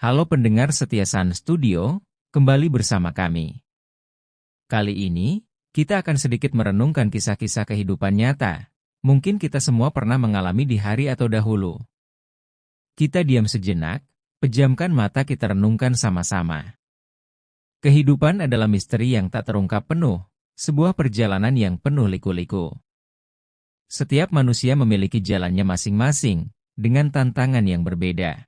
Halo pendengar setia Sun Studio, kembali bersama kami. Kali ini, kita akan sedikit merenungkan kisah-kisah kehidupan nyata. Mungkin kita semua pernah mengalami di hari atau dahulu. Kita diam sejenak, pejamkan mata kita renungkan sama-sama. Kehidupan adalah misteri yang tak terungkap penuh, sebuah perjalanan yang penuh liku-liku. Setiap manusia memiliki jalannya masing-masing, dengan tantangan yang berbeda.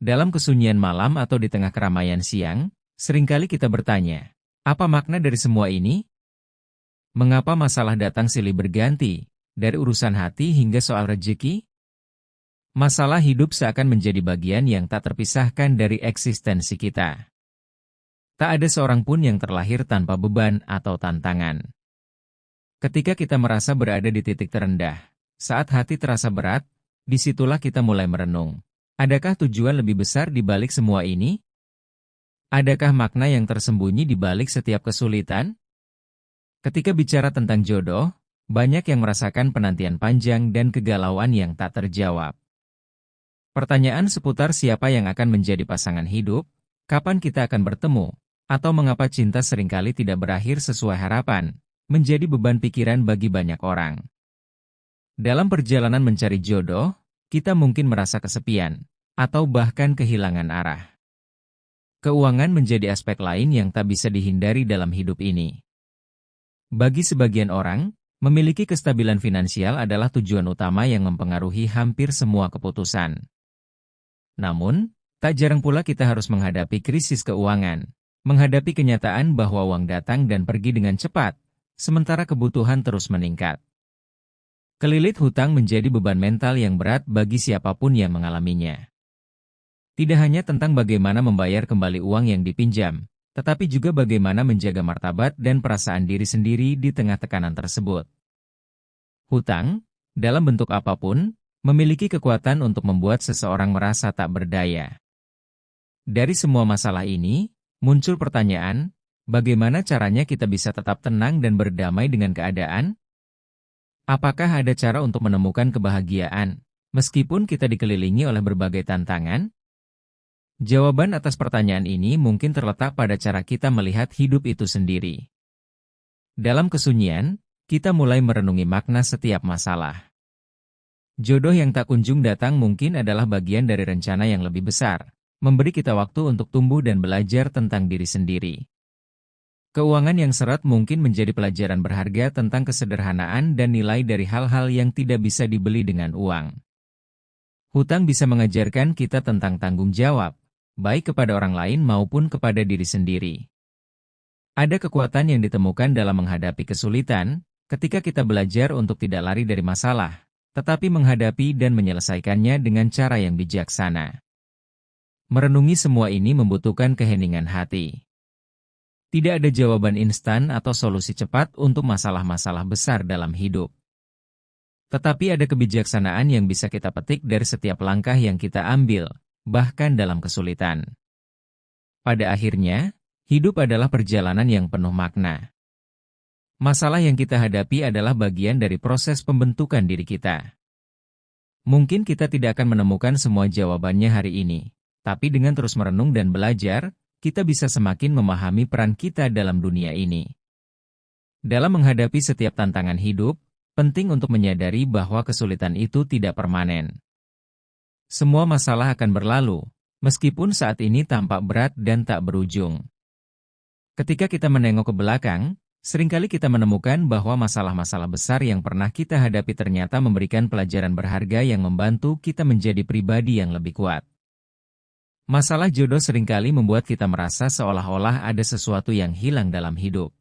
Dalam kesunyian malam atau di tengah keramaian siang, seringkali kita bertanya, apa makna dari semua ini? Mengapa masalah datang silih berganti, dari urusan hati hingga soal rezeki? Masalah hidup seakan menjadi bagian yang tak terpisahkan dari eksistensi kita. Tak ada seorang pun yang terlahir tanpa beban atau tantangan. Ketika kita merasa berada di titik terendah, saat hati terasa berat, disitulah kita mulai merenung. Adakah tujuan lebih besar di balik semua ini? Adakah makna yang tersembunyi di balik setiap kesulitan? Ketika bicara tentang jodoh, banyak yang merasakan penantian panjang dan kegalauan yang tak terjawab. Pertanyaan seputar siapa yang akan menjadi pasangan hidup, kapan kita akan bertemu, atau mengapa cinta seringkali tidak berakhir sesuai harapan, menjadi beban pikiran bagi banyak orang. Dalam perjalanan mencari jodoh, kita mungkin merasa kesepian, atau bahkan kehilangan arah. Keuangan menjadi aspek lain yang tak bisa dihindari dalam hidup ini. Bagi sebagian orang, memiliki kestabilan finansial adalah tujuan utama yang mempengaruhi hampir semua keputusan. Namun, tak jarang pula kita harus menghadapi krisis keuangan, menghadapi kenyataan bahwa uang datang dan pergi dengan cepat, sementara kebutuhan terus meningkat. Kelilit hutang menjadi beban mental yang berat bagi siapapun yang mengalaminya. Tidak hanya tentang bagaimana membayar kembali uang yang dipinjam, tetapi juga bagaimana menjaga martabat dan perasaan diri sendiri di tengah tekanan tersebut. Hutang, dalam bentuk apapun, memiliki kekuatan untuk membuat seseorang merasa tak berdaya. Dari semua masalah ini, muncul pertanyaan, bagaimana caranya kita bisa tetap tenang dan berdamai dengan keadaan? Apakah ada cara untuk menemukan kebahagiaan, meskipun kita dikelilingi oleh berbagai tantangan? Jawaban atas pertanyaan ini mungkin terletak pada cara kita melihat hidup itu sendiri. Dalam kesunyian, kita mulai merenungi makna setiap masalah. Jodoh yang tak kunjung datang mungkin adalah bagian dari rencana yang lebih besar, memberi kita waktu untuk tumbuh dan belajar tentang diri sendiri. Keuangan yang seret mungkin menjadi pelajaran berharga tentang kesederhanaan dan nilai dari hal-hal yang tidak bisa dibeli dengan uang. Hutang bisa mengajarkan kita tentang tanggung jawab, baik kepada orang lain maupun kepada diri sendiri. Ada kekuatan yang ditemukan dalam menghadapi kesulitan, ketika kita belajar untuk tidak lari dari masalah, tetapi menghadapi dan menyelesaikannya dengan cara yang bijaksana. Merenungi semua ini membutuhkan keheningan hati. Tidak ada jawaban instan atau solusi cepat untuk masalah-masalah besar dalam hidup. Tetapi ada kebijaksanaan yang bisa kita petik dari setiap langkah yang kita ambil, bahkan dalam kesulitan. Pada akhirnya, hidup adalah perjalanan yang penuh makna. Masalah yang kita hadapi adalah bagian dari proses pembentukan diri kita. Mungkin kita tidak akan menemukan semua jawabannya hari ini, tapi dengan terus merenung dan belajar, kita bisa semakin memahami peran kita dalam dunia ini. Dalam menghadapi setiap tantangan hidup, penting untuk menyadari bahwa kesulitan itu tidak permanen. Semua masalah akan berlalu, meskipun saat ini tampak berat dan tak berujung. Ketika kita menengok ke belakang, seringkali kita menemukan bahwa masalah-masalah besar yang pernah kita hadapi ternyata memberikan pelajaran berharga yang membantu kita menjadi pribadi yang lebih kuat. Masalah jodoh seringkali membuat kita merasa seolah-olah ada sesuatu yang hilang dalam hidup.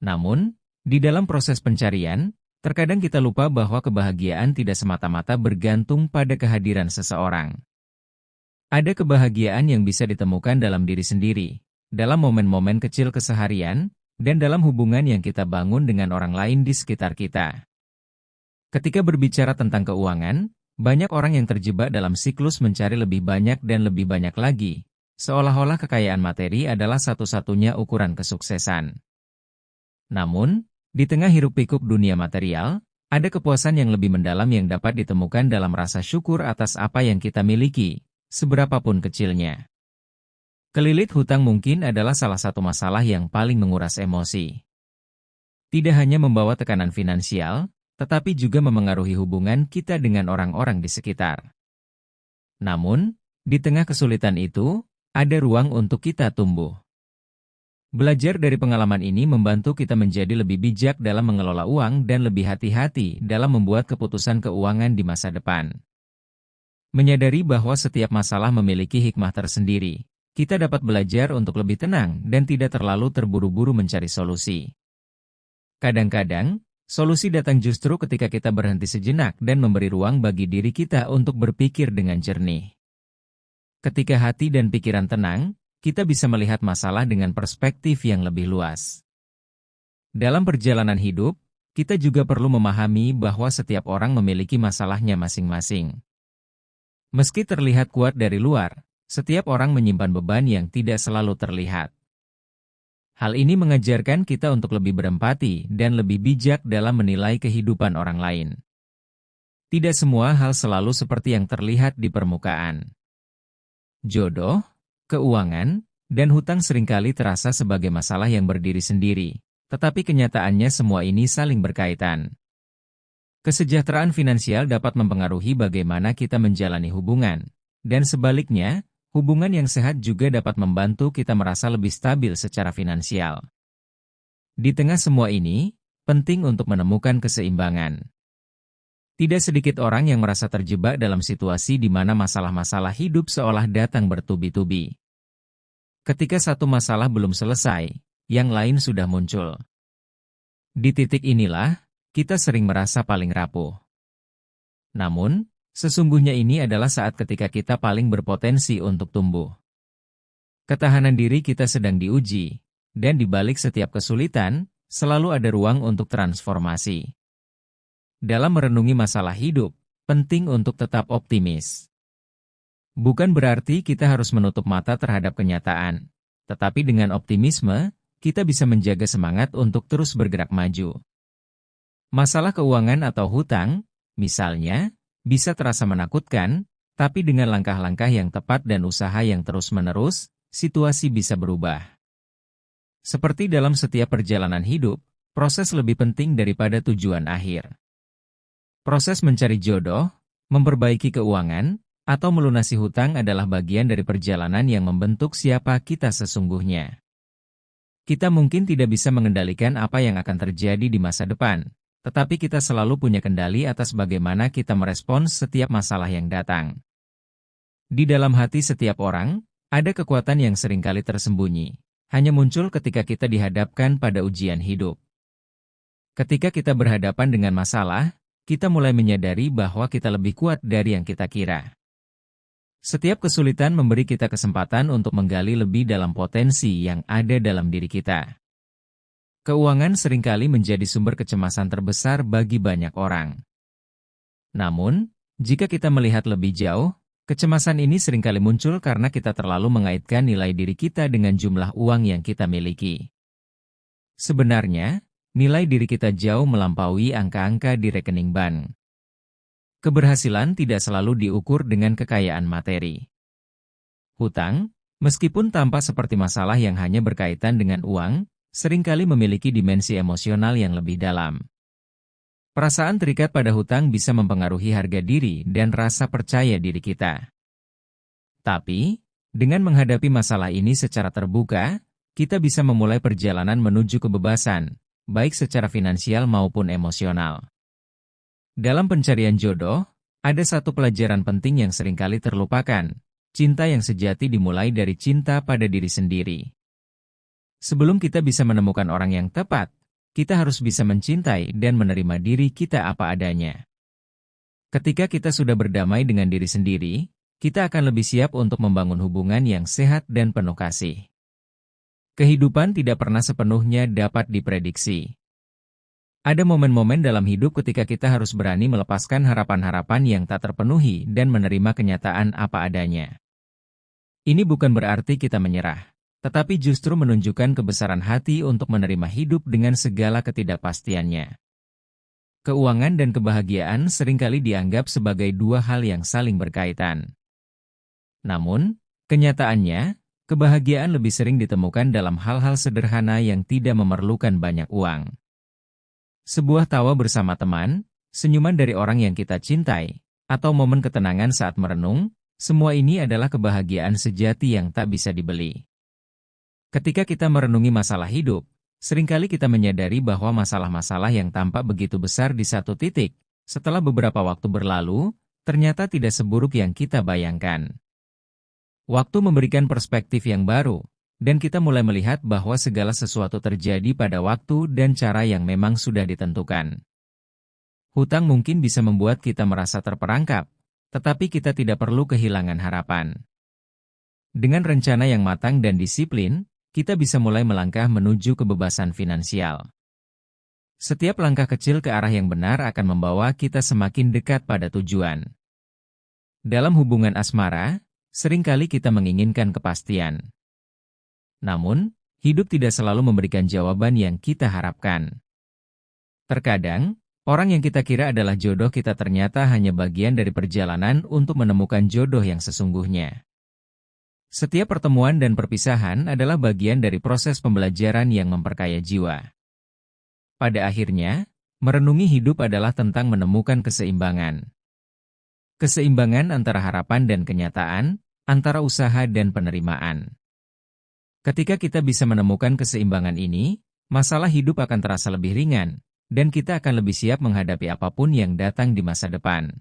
Namun, di dalam proses pencarian, terkadang kita lupa bahwa kebahagiaan tidak semata-mata bergantung pada kehadiran seseorang. Ada kebahagiaan yang bisa ditemukan dalam diri sendiri, dalam momen-momen kecil keseharian, dan dalam hubungan yang kita bangun dengan orang lain di sekitar kita. Ketika berbicara tentang keuangan, banyak orang yang terjebak dalam siklus mencari lebih banyak dan lebih banyak lagi, seolah-olah kekayaan materi adalah satu-satunya ukuran kesuksesan. Namun, di tengah hiruk-pikuk dunia material, ada kepuasan yang lebih mendalam yang dapat ditemukan dalam rasa syukur atas apa yang kita miliki, seberapapun kecilnya. Kelilit hutang mungkin adalah salah satu masalah yang paling menguras emosi. Tidak hanya membawa tekanan finansial, tetapi juga memengaruhi hubungan kita dengan orang-orang di sekitar. Namun, di tengah kesulitan itu, ada ruang untuk kita tumbuh. Belajar dari pengalaman ini membantu kita menjadi lebih bijak dalam mengelola uang dan lebih hati-hati dalam membuat keputusan keuangan di masa depan. Menyadari bahwa setiap masalah memiliki hikmah tersendiri, kita dapat belajar untuk lebih tenang dan tidak terlalu terburu-buru mencari solusi. Kadang-kadang, solusi datang justru ketika kita berhenti sejenak dan memberi ruang bagi diri kita untuk berpikir dengan jernih. Ketika hati dan pikiran tenang, kita bisa melihat masalah dengan perspektif yang lebih luas. Dalam perjalanan hidup, kita juga perlu memahami bahwa setiap orang memiliki masalahnya masing-masing. Meski terlihat kuat dari luar, setiap orang menyimpan beban yang tidak selalu terlihat. Hal ini mengajarkan kita untuk lebih berempati dan lebih bijak dalam menilai kehidupan orang lain. Tidak semua hal selalu seperti yang terlihat di permukaan. Jodoh, keuangan, dan hutang seringkali terasa sebagai masalah yang berdiri sendiri, tetapi kenyataannya semua ini saling berkaitan. Kesejahteraan finansial dapat mempengaruhi bagaimana kita menjalani hubungan, dan sebaliknya, hubungan yang sehat juga dapat membantu kita merasa lebih stabil secara finansial. Di tengah semua ini, penting untuk menemukan keseimbangan. Tidak sedikit orang yang merasa terjebak dalam situasi di mana masalah-masalah hidup seolah datang bertubi-tubi. Ketika satu masalah belum selesai, yang lain sudah muncul. Di titik inilah, kita sering merasa paling rapuh. Namun, sesungguhnya ini adalah saat ketika kita paling berpotensi untuk tumbuh. Ketahanan diri kita sedang diuji, dan di balik setiap kesulitan, selalu ada ruang untuk transformasi. Dalam merenungi masalah hidup, penting untuk tetap optimis. Bukan berarti kita harus menutup mata terhadap kenyataan, tetapi dengan optimisme, kita bisa menjaga semangat untuk terus bergerak maju. Masalah keuangan atau hutang, misalnya, bisa terasa menakutkan, tapi dengan langkah-langkah yang tepat dan usaha yang terus-menerus, situasi bisa berubah. Seperti dalam setiap perjalanan hidup, proses lebih penting daripada tujuan akhir. Proses mencari jodoh, memperbaiki keuangan, atau melunasi hutang adalah bagian dari perjalanan yang membentuk siapa kita sesungguhnya. Kita mungkin tidak bisa mengendalikan apa yang akan terjadi di masa depan, tetapi kita selalu punya kendali atas bagaimana kita merespons setiap masalah yang datang. Di dalam hati setiap orang, ada kekuatan yang seringkali tersembunyi, hanya muncul ketika kita dihadapkan pada ujian hidup. Ketika kita berhadapan dengan masalah, kita mulai menyadari bahwa kita lebih kuat dari yang kita kira. Setiap kesulitan memberi kita kesempatan untuk menggali lebih dalam potensi yang ada dalam diri kita. Keuangan seringkali menjadi sumber kecemasan terbesar bagi banyak orang. Namun, jika kita melihat lebih jauh, kecemasan ini seringkali muncul karena kita terlalu mengaitkan nilai diri kita dengan jumlah uang yang kita miliki. Sebenarnya, nilai diri kita jauh melampaui angka-angka di rekening bank. Keberhasilan tidak selalu diukur dengan kekayaan materi. Hutang, meskipun tampak seperti masalah yang hanya berkaitan dengan uang, seringkali memiliki dimensi emosional yang lebih dalam. Perasaan terikat pada hutang bisa mempengaruhi harga diri dan rasa percaya diri kita. Tapi, dengan menghadapi masalah ini secara terbuka, kita bisa memulai perjalanan menuju kebebasan, baik secara finansial maupun emosional. Dalam pencarian jodoh, ada satu pelajaran penting yang seringkali terlupakan. Cinta yang sejati dimulai dari cinta pada diri sendiri. Sebelum kita bisa menemukan orang yang tepat, kita harus bisa mencintai dan menerima diri kita apa adanya. Ketika kita sudah berdamai dengan diri sendiri, kita akan lebih siap untuk membangun hubungan yang sehat dan penuh kasih. Kehidupan tidak pernah sepenuhnya dapat diprediksi. Ada momen-momen dalam hidup ketika kita harus berani melepaskan harapan-harapan yang tak terpenuhi dan menerima kenyataan apa adanya. Ini bukan berarti kita menyerah, tetapi justru menunjukkan kebesaran hati untuk menerima hidup dengan segala ketidakpastiannya. Keuangan dan kebahagiaan seringkali dianggap sebagai dua hal yang saling berkaitan. Namun, kenyataannya, kebahagiaan lebih sering ditemukan dalam hal-hal sederhana yang tidak memerlukan banyak uang. Sebuah tawa bersama teman, senyuman dari orang yang kita cintai, atau momen ketenangan saat merenung, semua ini adalah kebahagiaan sejati yang tak bisa dibeli. Ketika kita merenungi masalah hidup, seringkali kita menyadari bahwa masalah-masalah yang tampak begitu besar di satu titik, setelah beberapa waktu berlalu, ternyata tidak seburuk yang kita bayangkan. Waktu memberikan perspektif yang baru, dan kita mulai melihat bahwa segala sesuatu terjadi pada waktu dan cara yang memang sudah ditentukan. Hutang mungkin bisa membuat kita merasa terperangkap, tetapi kita tidak perlu kehilangan harapan. Dengan rencana yang matang dan disiplin, kita bisa mulai melangkah menuju kebebasan finansial. Setiap langkah kecil ke arah yang benar akan membawa kita semakin dekat pada tujuan. Dalam hubungan asmara, seringkali kita menginginkan kepastian. Namun, hidup tidak selalu memberikan jawaban yang kita harapkan. Terkadang, orang yang kita kira adalah jodoh kita ternyata hanya bagian dari perjalanan untuk menemukan jodoh yang sesungguhnya. Setiap pertemuan dan perpisahan adalah bagian dari proses pembelajaran yang memperkaya jiwa. Pada akhirnya, merenungi hidup adalah tentang menemukan keseimbangan. Keseimbangan antara harapan dan kenyataan, antara usaha dan penerimaan. Ketika kita bisa menemukan keseimbangan ini, masalah hidup akan terasa lebih ringan, dan kita akan lebih siap menghadapi apapun yang datang di masa depan.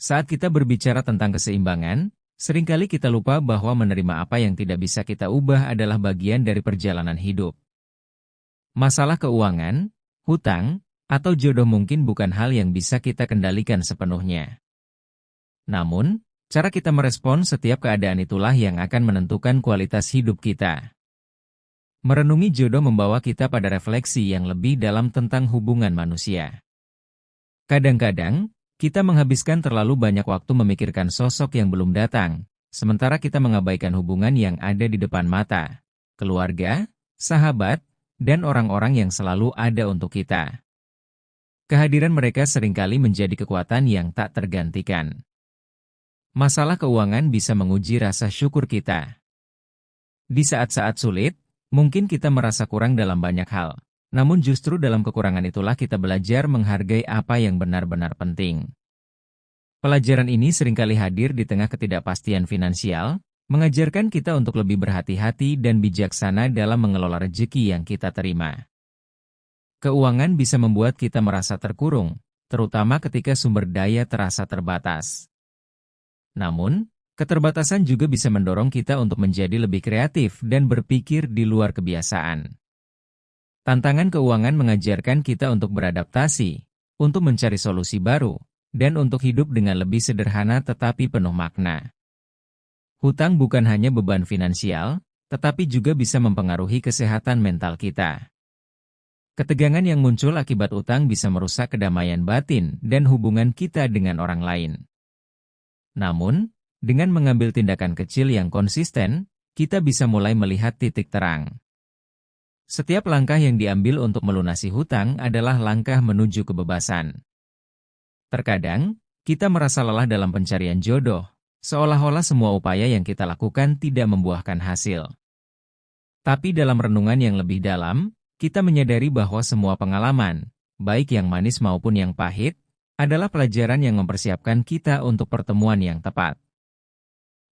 Saat kita berbicara tentang keseimbangan, seringkali kita lupa bahwa menerima apa yang tidak bisa kita ubah adalah bagian dari perjalanan hidup. Masalah keuangan, hutang, atau jodoh mungkin bukan hal yang bisa kita kendalikan sepenuhnya. Namun, cara kita merespon setiap keadaan itulah yang akan menentukan kualitas hidup kita. Merenungi jodoh membawa kita pada refleksi yang lebih dalam tentang hubungan manusia. Kadang-kadang, kita menghabiskan terlalu banyak waktu memikirkan sosok yang belum datang, sementara kita mengabaikan hubungan yang ada di depan mata, keluarga, sahabat, dan orang-orang yang selalu ada untuk kita. Kehadiran mereka seringkali menjadi kekuatan yang tak tergantikan. Masalah keuangan bisa menguji rasa syukur kita. Di saat-saat sulit, mungkin kita merasa kurang dalam banyak hal. Namun justru dalam kekurangan itulah kita belajar menghargai apa yang benar-benar penting. Pelajaran ini seringkali hadir di tengah ketidakpastian finansial, mengajarkan kita untuk lebih berhati-hati dan bijaksana dalam mengelola rezeki yang kita terima. Keuangan bisa membuat kita merasa terkurung, terutama ketika sumber daya terasa terbatas. Namun, keterbatasan juga bisa mendorong kita untuk menjadi lebih kreatif dan berpikir di luar kebiasaan. Tantangan keuangan mengajarkan kita untuk beradaptasi, untuk mencari solusi baru, dan untuk hidup dengan lebih sederhana tetapi penuh makna. Hutang bukan hanya beban finansial, tetapi juga bisa mempengaruhi kesehatan mental kita. Ketegangan yang muncul akibat utang bisa merusak kedamaian batin dan hubungan kita dengan orang lain. Namun, dengan mengambil tindakan kecil yang konsisten, kita bisa mulai melihat titik terang. Setiap langkah yang diambil untuk melunasi hutang adalah langkah menuju kebebasan. Terkadang, kita merasa lelah dalam pencarian jodoh, seolah-olah semua upaya yang kita lakukan tidak membuahkan hasil. Tapi dalam renungan yang lebih dalam, kita menyadari bahwa semua pengalaman, baik yang manis maupun yang pahit, adalah pelajaran yang mempersiapkan kita untuk pertemuan yang tepat.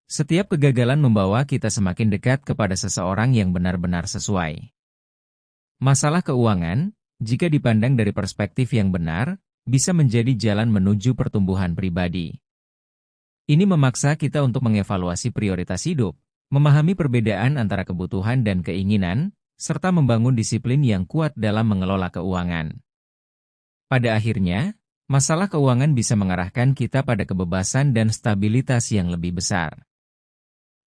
Setiap kegagalan membawa kita semakin dekat kepada seseorang yang benar-benar sesuai. Masalah keuangan, jika dipandang dari perspektif yang benar, bisa menjadi jalan menuju pertumbuhan pribadi. Ini memaksa kita untuk mengevaluasi prioritas hidup, memahami perbedaan antara kebutuhan dan keinginan, serta membangun disiplin yang kuat dalam mengelola keuangan. Pada akhirnya, masalah keuangan bisa mengarahkan kita pada kebebasan dan stabilitas yang lebih besar.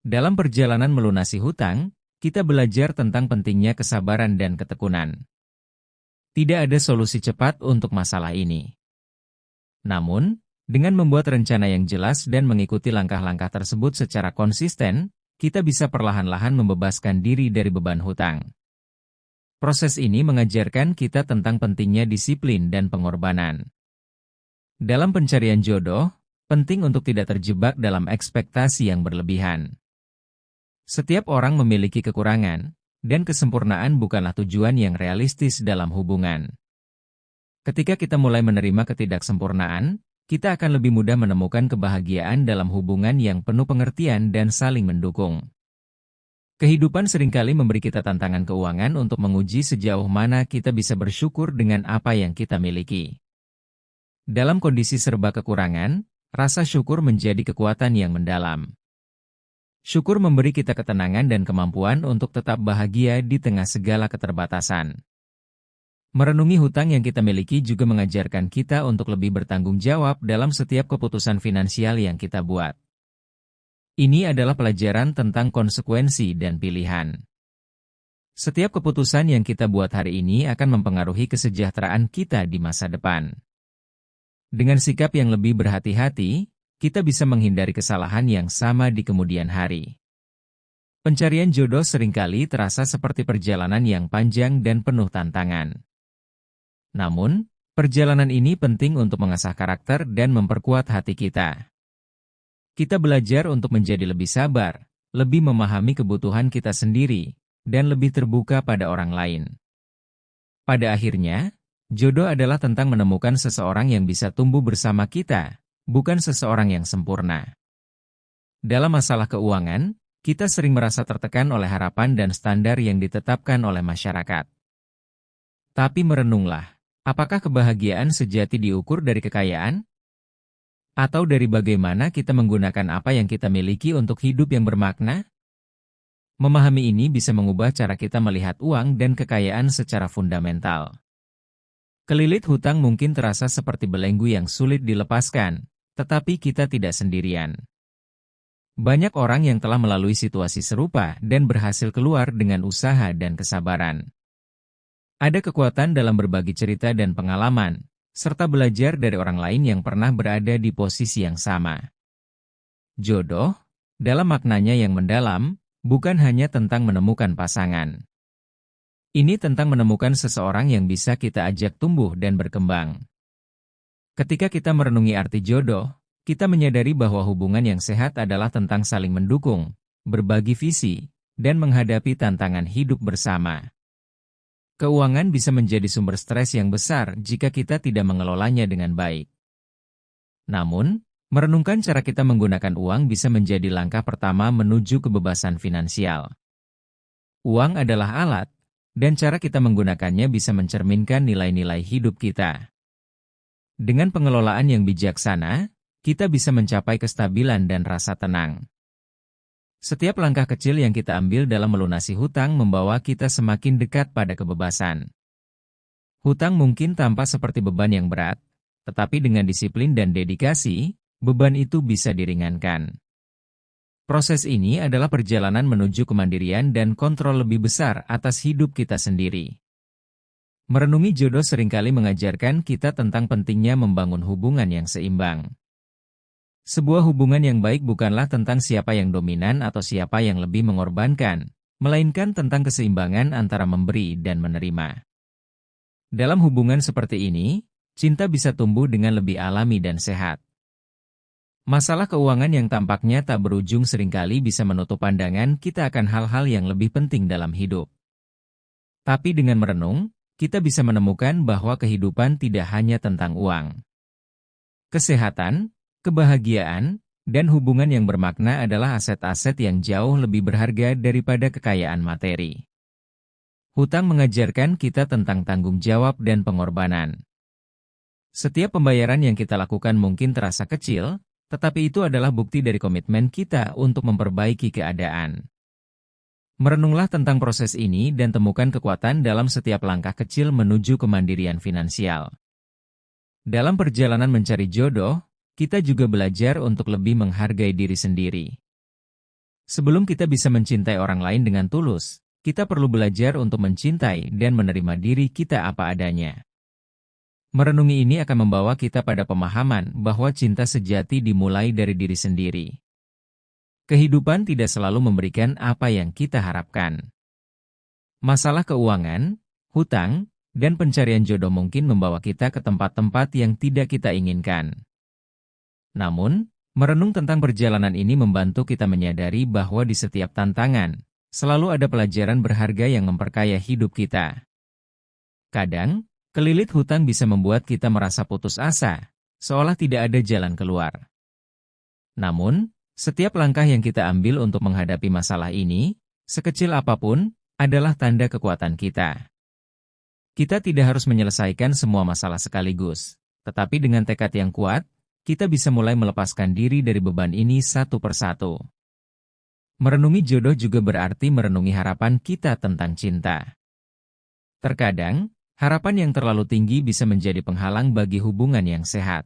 Dalam perjalanan melunasi hutang, kita belajar tentang pentingnya kesabaran dan ketekunan. Tidak ada solusi cepat untuk masalah ini. Namun, dengan membuat rencana yang jelas dan mengikuti langkah-langkah tersebut secara konsisten, kita bisa perlahan-lahan membebaskan diri dari beban hutang. Proses ini mengajarkan kita tentang pentingnya disiplin dan pengorbanan. Dalam pencarian jodoh, Penting untuk tidak terjebak dalam ekspektasi yang berlebihan. Setiap orang memiliki kekurangan, dan kesempurnaan bukanlah tujuan yang realistis dalam hubungan. Ketika kita mulai menerima ketidaksempurnaan, kita akan lebih mudah menemukan kebahagiaan dalam hubungan yang penuh pengertian dan saling mendukung. Kehidupan seringkali memberi kita tantangan keuangan untuk menguji sejauh mana kita bisa bersyukur dengan apa yang kita miliki. Dalam kondisi serba kekurangan, rasa syukur menjadi kekuatan yang mendalam. Syukur memberi kita ketenangan dan kemampuan untuk tetap bahagia di tengah segala keterbatasan. Merenungi hutang yang kita miliki juga mengajarkan kita untuk lebih bertanggung jawab dalam setiap keputusan finansial yang kita buat. Ini adalah pelajaran tentang konsekuensi dan pilihan. Setiap keputusan yang kita buat hari ini akan mempengaruhi kesejahteraan kita di masa depan. Dengan sikap yang lebih berhati-hati, kita bisa menghindari kesalahan yang sama di kemudian hari. Pencarian jodoh seringkali terasa seperti perjalanan yang panjang dan penuh tantangan. Namun, perjalanan ini penting untuk mengasah karakter dan memperkuat hati kita. Kita belajar untuk menjadi lebih sabar, lebih memahami kebutuhan kita sendiri, dan lebih terbuka pada orang lain. Pada akhirnya, jodoh adalah tentang menemukan seseorang yang bisa tumbuh bersama kita, bukan seseorang yang sempurna. Dalam masalah keuangan, kita sering merasa tertekan oleh harapan dan standar yang ditetapkan oleh masyarakat. Tapi merenunglah, apakah kebahagiaan sejati diukur dari kekayaan? Atau dari bagaimana kita menggunakan apa yang kita miliki untuk hidup yang bermakna? Memahami ini bisa mengubah cara kita melihat uang dan kekayaan secara fundamental. Kelilit hutang mungkin terasa seperti belenggu yang sulit dilepaskan, tetapi kita tidak sendirian. Banyak orang yang telah melalui situasi serupa dan berhasil keluar dengan usaha dan kesabaran. Ada kekuatan dalam berbagi cerita dan pengalaman, serta belajar dari orang lain yang pernah berada di posisi yang sama. Jodoh, dalam maknanya yang mendalam, bukan hanya tentang menemukan pasangan. Ini tentang menemukan seseorang yang bisa kita ajak tumbuh dan berkembang. Ketika kita merenungi arti jodoh, kita menyadari bahwa hubungan yang sehat adalah tentang saling mendukung, berbagi visi, dan menghadapi tantangan hidup bersama. Keuangan bisa menjadi sumber stres yang besar jika kita tidak mengelolanya dengan baik. Namun, merenungkan cara kita menggunakan uang bisa menjadi langkah pertama menuju kebebasan finansial. Uang adalah alat, dan cara kita menggunakannya bisa mencerminkan nilai-nilai hidup kita. Dengan pengelolaan yang bijaksana, kita bisa mencapai kestabilan dan rasa tenang. Setiap langkah kecil yang kita ambil dalam melunasi hutang membawa kita semakin dekat pada kebebasan. Hutang mungkin tampak seperti beban yang berat, tetapi dengan disiplin dan dedikasi, beban itu bisa diringankan. Proses ini adalah perjalanan menuju kemandirian dan kontrol lebih besar atas hidup kita sendiri. Merenungi jodoh seringkali mengajarkan kita tentang pentingnya membangun hubungan yang seimbang. Sebuah hubungan yang baik bukanlah tentang siapa yang dominan atau siapa yang lebih mengorbankan, melainkan tentang keseimbangan antara memberi dan menerima. Dalam hubungan seperti ini, cinta bisa tumbuh dengan lebih alami dan sehat. Masalah keuangan yang tampaknya tak berujung seringkali bisa menutup pandangan kita akan hal-hal yang lebih penting dalam hidup. Tapi dengan merenung, kita bisa menemukan bahwa kehidupan tidak hanya tentang uang. Kesehatan, kebahagiaan, dan hubungan yang bermakna adalah aset-aset yang jauh lebih berharga daripada kekayaan materi. Hutang mengajarkan kita tentang tanggung jawab dan pengorbanan. Setiap pembayaran yang kita lakukan mungkin terasa kecil, tetapi itu adalah bukti dari komitmen kita untuk memperbaiki keadaan. Merenunglah tentang proses ini dan temukan kekuatan dalam setiap langkah kecil menuju kemandirian finansial. Dalam perjalanan mencari jodoh, kita juga belajar untuk lebih menghargai diri sendiri. Sebelum kita bisa mencintai orang lain dengan tulus, kita perlu belajar untuk mencintai dan menerima diri kita apa adanya. Merenungi ini akan membawa kita pada pemahaman bahwa cinta sejati dimulai dari diri sendiri. Kehidupan tidak selalu memberikan apa yang kita harapkan. Masalah keuangan, hutang, dan pencarian jodoh mungkin membawa kita ke tempat-tempat yang tidak kita inginkan. Namun, merenung tentang perjalanan ini membantu kita menyadari bahwa di setiap tantangan, selalu ada pelajaran berharga yang memperkaya hidup kita. Kadang, kelilit hutang bisa membuat kita merasa putus asa, seolah tidak ada jalan keluar. Namun, setiap langkah yang kita ambil untuk menghadapi masalah ini, sekecil apapun, adalah tanda kekuatan kita. Kita tidak harus menyelesaikan semua masalah sekaligus, tetapi dengan tekad yang kuat, kita bisa mulai melepaskan diri dari beban ini satu persatu. Merenungi jodoh juga berarti merenungi harapan kita tentang cinta. Terkadang, harapan yang terlalu tinggi bisa menjadi penghalang bagi hubungan yang sehat.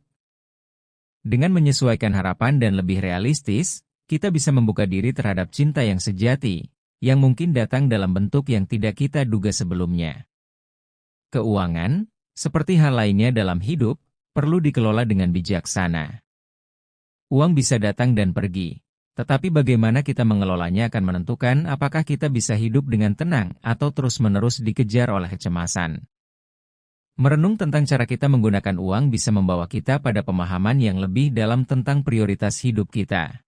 Dengan menyesuaikan harapan dan lebih realistis, kita bisa membuka diri terhadap cinta yang sejati, yang mungkin datang dalam bentuk yang tidak kita duga sebelumnya. Keuangan, seperti hal lainnya dalam hidup, perlu dikelola dengan bijaksana. Uang bisa datang dan pergi, tetapi bagaimana kita mengelolanya akan menentukan apakah kita bisa hidup dengan tenang atau terus-menerus dikejar oleh kecemasan. Merenung tentang cara kita menggunakan uang bisa membawa kita pada pemahaman yang lebih dalam tentang prioritas hidup kita.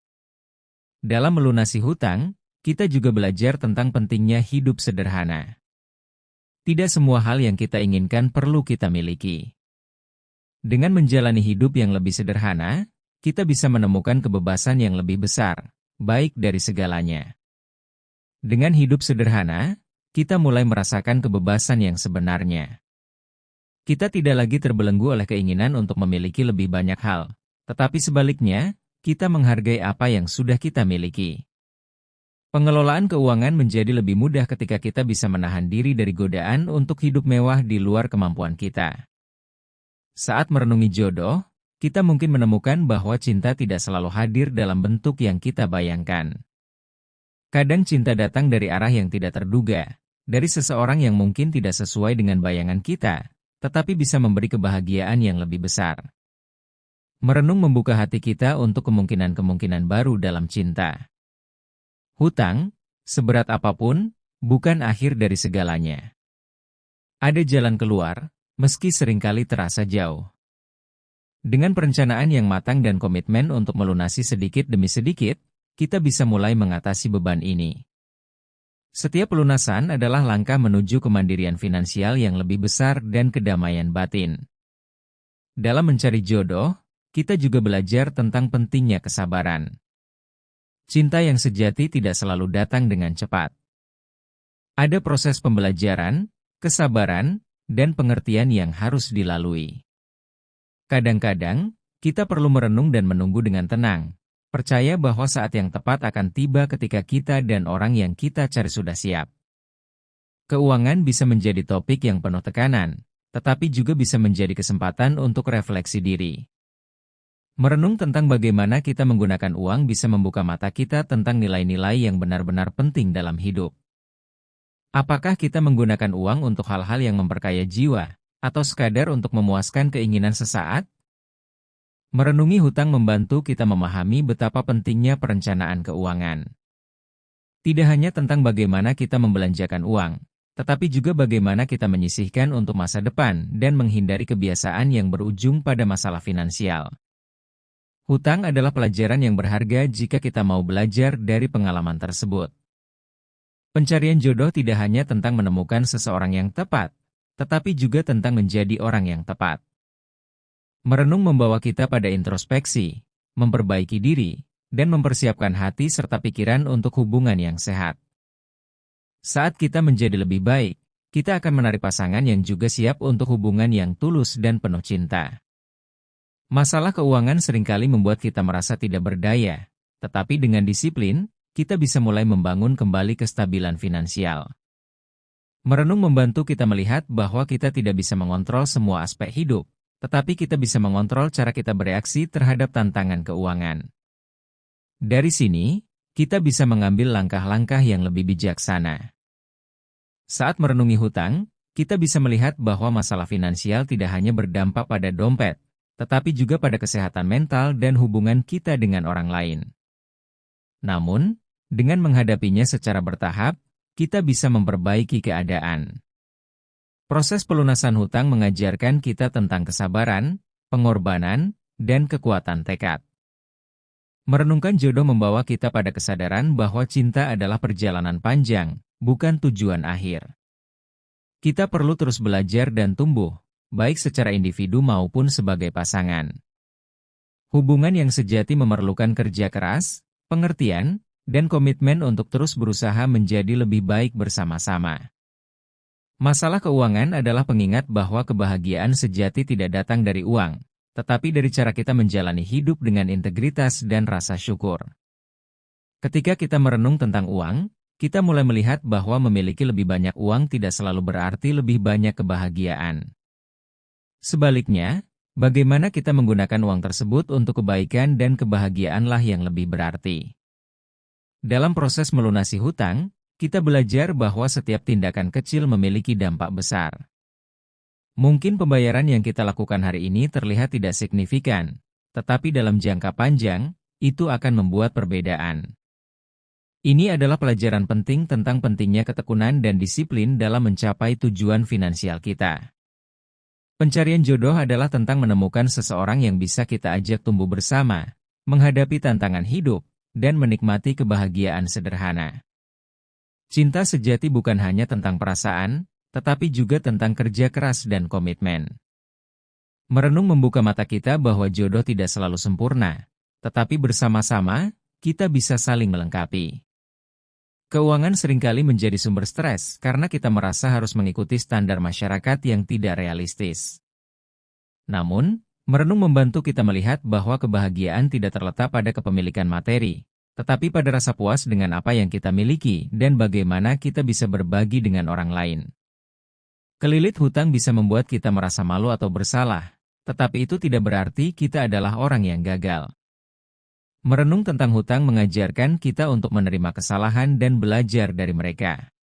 Dalam melunasi hutang, kita juga belajar tentang pentingnya hidup sederhana. Tidak semua hal yang kita inginkan perlu kita miliki. Dengan menjalani hidup yang lebih sederhana, kita bisa menemukan kebebasan yang lebih besar, baik dari segalanya. Dengan hidup sederhana, kita mulai merasakan kebebasan yang sebenarnya. Kita tidak lagi terbelenggu oleh keinginan untuk memiliki lebih banyak hal, tetapi sebaliknya, kita menghargai apa yang sudah kita miliki. Pengelolaan keuangan menjadi lebih mudah ketika kita bisa menahan diri dari godaan untuk hidup mewah di luar kemampuan kita. Saat merenungi jodoh, kita mungkin menemukan bahwa cinta tidak selalu hadir dalam bentuk yang kita bayangkan. Kadang cinta datang dari arah yang tidak terduga, dari seseorang yang mungkin tidak sesuai dengan bayangan kita, tetapi bisa memberi kebahagiaan yang lebih besar. Merenung membuka hati kita untuk kemungkinan-kemungkinan baru dalam cinta. Hutang, seberat apapun, bukan akhir dari segalanya. Ada jalan keluar, meski seringkali terasa jauh. Dengan perencanaan yang matang dan komitmen untuk melunasi sedikit demi sedikit, kita bisa mulai mengatasi beban ini. Setiap pelunasan adalah langkah menuju kemandirian finansial yang lebih besar dan kedamaian batin. Dalam mencari jodoh, kita juga belajar tentang pentingnya kesabaran. Cinta yang sejati tidak selalu datang dengan cepat. Ada proses pembelajaran, kesabaran, dan pengertian yang harus dilalui. Kadang-kadang, kita perlu merenung dan menunggu dengan tenang. Percaya bahwa saat yang tepat akan tiba ketika kita dan orang yang kita cari sudah siap. Keuangan bisa menjadi topik yang penuh tekanan, tetapi juga bisa menjadi kesempatan untuk refleksi diri. Merenung tentang bagaimana kita menggunakan uang bisa membuka mata kita tentang nilai-nilai yang benar-benar penting dalam hidup. Apakah kita menggunakan uang untuk hal-hal yang memperkaya jiwa, atau sekadar untuk memuaskan keinginan sesaat? Merenungi hutang membantu kita memahami betapa pentingnya perencanaan keuangan. Tidak hanya tentang bagaimana kita membelanjakan uang, tetapi juga bagaimana kita menyisihkan untuk masa depan dan menghindari kebiasaan yang berujung pada masalah finansial. Hutang adalah pelajaran yang berharga jika kita mau belajar dari pengalaman tersebut. Pencarian jodoh tidak hanya tentang menemukan seseorang yang tepat, tetapi juga tentang menjadi orang yang tepat. Merenung membawa kita pada introspeksi, memperbaiki diri, dan mempersiapkan hati serta pikiran untuk hubungan yang sehat. Saat kita menjadi lebih baik, kita akan menarik pasangan yang juga siap untuk hubungan yang tulus dan penuh cinta. Masalah keuangan seringkali membuat kita merasa tidak berdaya, tetapi dengan disiplin, kita bisa mulai membangun kembali kestabilan finansial. Merenung membantu kita melihat bahwa kita tidak bisa mengontrol semua aspek hidup, tetapi kita bisa mengontrol cara kita bereaksi terhadap tantangan keuangan. Dari sini, kita bisa mengambil langkah-langkah yang lebih bijaksana. Saat merenungi hutang, kita bisa melihat bahwa masalah finansial tidak hanya berdampak pada dompet, tetapi juga pada kesehatan mental dan hubungan kita dengan orang lain. Namun, dengan menghadapinya secara bertahap, kita bisa memperbaiki keadaan. Proses pelunasan hutang mengajarkan kita tentang kesabaran, pengorbanan, dan kekuatan tekad. Merenungkan jodoh membawa kita pada kesadaran bahwa cinta adalah perjalanan panjang, bukan tujuan akhir. Kita perlu terus belajar dan tumbuh, baik secara individu maupun sebagai pasangan. Hubungan yang sejati memerlukan kerja keras, pengertian, dan komitmen untuk terus berusaha menjadi lebih baik bersama-sama. Masalah keuangan adalah pengingat bahwa kebahagiaan sejati tidak datang dari uang, tetapi dari cara kita menjalani hidup dengan integritas dan rasa syukur. Ketika kita merenung tentang uang, kita mulai melihat bahwa memiliki lebih banyak uang tidak selalu berarti lebih banyak kebahagiaan. Sebaliknya, bagaimana kita menggunakan uang tersebut untuk kebaikan dan kebahagiaanlah yang lebih berarti. Dalam proses melunasi hutang, kita belajar bahwa setiap tindakan kecil memiliki dampak besar. Mungkin pembayaran yang kita lakukan hari ini terlihat tidak signifikan, tetapi dalam jangka panjang, itu akan membuat perbedaan. Ini adalah pelajaran penting tentang pentingnya ketekunan dan disiplin dalam mencapai tujuan finansial kita. Pencarian jodoh adalah tentang menemukan seseorang yang bisa kita ajak tumbuh bersama, menghadapi tantangan hidup, dan menikmati kebahagiaan sederhana. Cinta sejati bukan hanya tentang perasaan, tetapi juga tentang kerja keras dan komitmen. Merenung membuka mata kita bahwa jodoh tidak selalu sempurna, tetapi bersama-sama, kita bisa saling melengkapi. Keuangan seringkali menjadi sumber stres karena kita merasa harus mengikuti standar masyarakat yang tidak realistis. Namun, merenung membantu kita melihat bahwa kebahagiaan tidak terletak pada kepemilikan materi, tetapi pada rasa puas dengan apa yang kita miliki dan bagaimana kita bisa berbagi dengan orang lain. Kelilit hutang bisa membuat kita merasa malu atau bersalah, tetapi itu tidak berarti kita adalah orang yang gagal. Merenung tentang hutang mengajarkan kita untuk menerima kesalahan dan belajar dari mereka.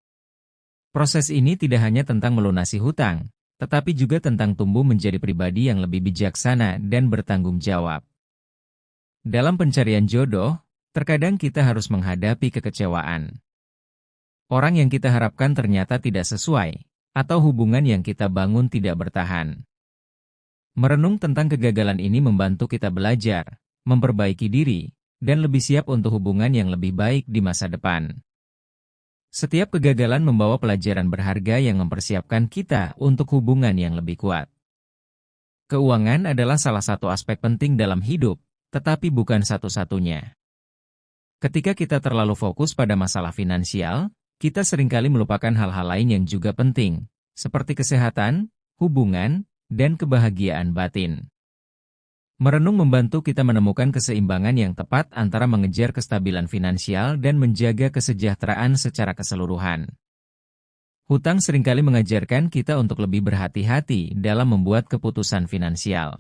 Proses ini tidak hanya tentang melunasi hutang, tetapi juga tentang tumbuh menjadi pribadi yang lebih bijaksana dan bertanggung jawab. Dalam pencarian jodoh, terkadang kita harus menghadapi kekecewaan. Orang yang kita harapkan ternyata tidak sesuai, atau hubungan yang kita bangun tidak bertahan. Merenung tentang kegagalan ini membantu kita belajar, memperbaiki diri, dan lebih siap untuk hubungan yang lebih baik di masa depan. Setiap kegagalan membawa pelajaran berharga yang mempersiapkan kita untuk hubungan yang lebih kuat. Keuangan adalah salah satu aspek penting dalam hidup, tetapi bukan satu-satunya. Ketika kita terlalu fokus pada masalah finansial, kita seringkali melupakan hal-hal lain yang juga penting, seperti kesehatan, hubungan, dan kebahagiaan batin. Merenung membantu kita menemukan keseimbangan yang tepat antara mengejar kestabilan finansial dan menjaga kesejahteraan secara keseluruhan. Hutang seringkali mengajarkan kita untuk lebih berhati-hati dalam membuat keputusan finansial.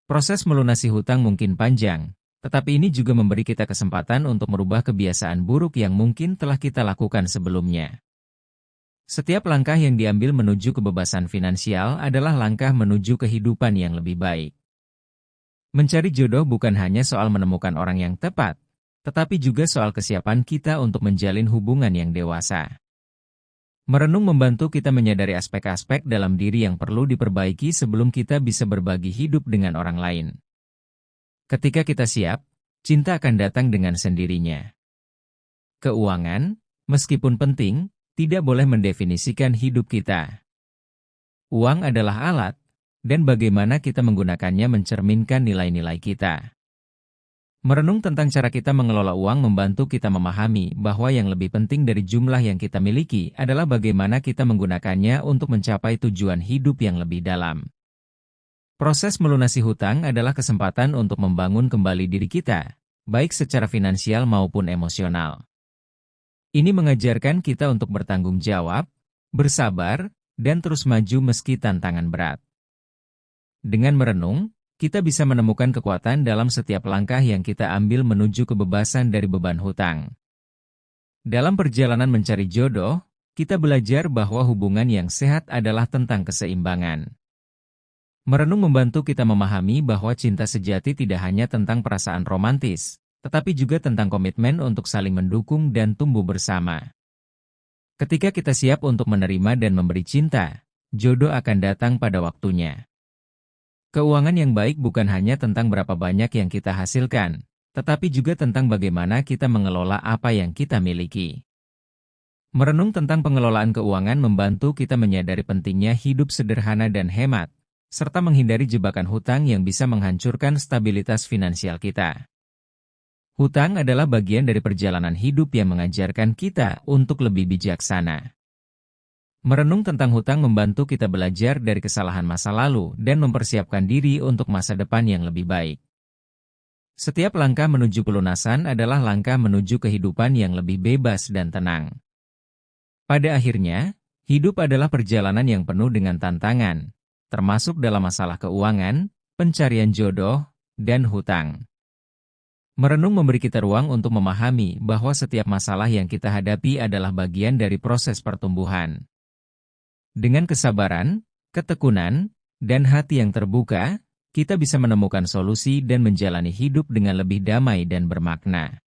Proses melunasi hutang mungkin panjang, tetapi ini juga memberi kita kesempatan untuk merubah kebiasaan buruk yang mungkin telah kita lakukan sebelumnya. Setiap langkah yang diambil menuju kebebasan finansial adalah langkah menuju kehidupan yang lebih baik. Mencari jodoh bukan hanya soal menemukan orang yang tepat, tetapi juga soal kesiapan kita untuk menjalin hubungan yang dewasa. Merenung membantu kita menyadari aspek-aspek dalam diri yang perlu diperbaiki sebelum kita bisa berbagi hidup dengan orang lain. Ketika kita siap, cinta akan datang dengan sendirinya. Keuangan, meskipun penting, tidak boleh mendefinisikan hidup kita. Uang adalah alat, dan bagaimana kita menggunakannya mencerminkan nilai-nilai kita. Merenung tentang cara kita mengelola uang membantu kita memahami bahwa yang lebih penting dari jumlah yang kita miliki adalah bagaimana kita menggunakannya untuk mencapai tujuan hidup yang lebih dalam. Proses melunasi hutang adalah kesempatan untuk membangun kembali diri kita, baik secara finansial maupun emosional. Ini mengajarkan kita untuk bertanggung jawab, bersabar, dan terus maju meski tantangan berat. Dengan merenung, kita bisa menemukan kekuatan dalam setiap langkah yang kita ambil menuju kebebasan dari beban hutang. Dalam perjalanan mencari jodoh, kita belajar bahwa hubungan yang sehat adalah tentang keseimbangan. Merenung membantu kita memahami bahwa cinta sejati tidak hanya tentang perasaan romantis, tetapi juga tentang komitmen untuk saling mendukung dan tumbuh bersama. Ketika kita siap untuk menerima dan memberi cinta, jodoh akan datang pada waktunya. Keuangan yang baik bukan hanya tentang berapa banyak yang kita hasilkan, tetapi juga tentang bagaimana kita mengelola apa yang kita miliki. Merenung tentang pengelolaan keuangan membantu kita menyadari pentingnya hidup sederhana dan hemat, serta menghindari jebakan hutang yang bisa menghancurkan stabilitas finansial kita. Hutang adalah bagian dari perjalanan hidup yang mengajarkan kita untuk lebih bijaksana. Merenung tentang hutang membantu kita belajar dari kesalahan masa lalu dan mempersiapkan diri untuk masa depan yang lebih baik. Setiap langkah menuju pelunasan adalah langkah menuju kehidupan yang lebih bebas dan tenang. Pada akhirnya, hidup adalah perjalanan yang penuh dengan tantangan, termasuk dalam masalah keuangan, pencarian jodoh, dan hutang. Merenung memberi kita ruang untuk memahami bahwa setiap masalah yang kita hadapi adalah bagian dari proses pertumbuhan. Dengan kesabaran, ketekunan, dan hati yang terbuka, kita bisa menemukan solusi dan menjalani hidup dengan lebih damai dan bermakna.